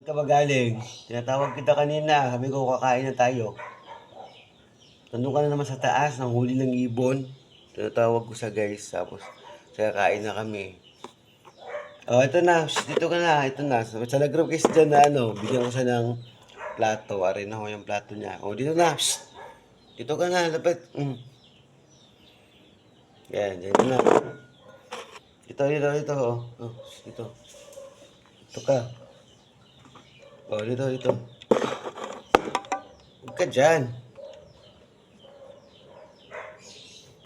Ka ba galing? Tinatawag kita kanina. Sabi ko, kakain na tayo. Tanong ka na naman sa taas, ng huli ng ibon. Tinatawag ko sa guys, tapos kakain na kami. Oh, ito na. Shh, dito ka na. Ito na. Sa nag-group guys dyan na ano, bigyan ko siya ng plato. Arin ako yung plato niya. Oh, dito na. Shh. Dito ka na. Lapit. Yan, dito na. Dito. Oh, dito. Dito ka. Oh, dito. Huwag ka dyan.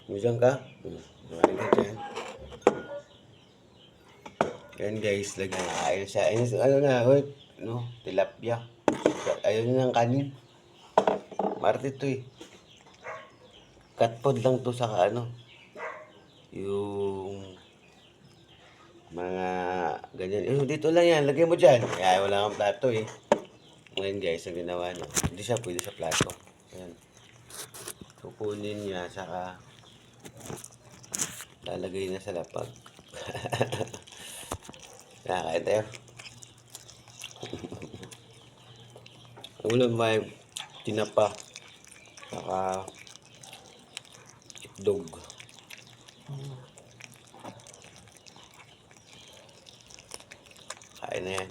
Diyan ka? Kumain ka dyan. Yan guys, lagyan na. Ayun siya. Ayun, ano na, wait. No, tilapia. Ayun na ng kanin. Marte to eh. Cat food lang to sa ano. Yung mga ganyan. Dito lang yan. Lagyan mo dyan. Kaya wala kang plato eh. Ngayon guys, ang ginawa niya. Hindi siya pwede sa plato. Ayan. Kukunin niya, saka lalagay na sa lapag. Nakakain tayo. Ulam may tinapa. Saka itlog. Kain na yan.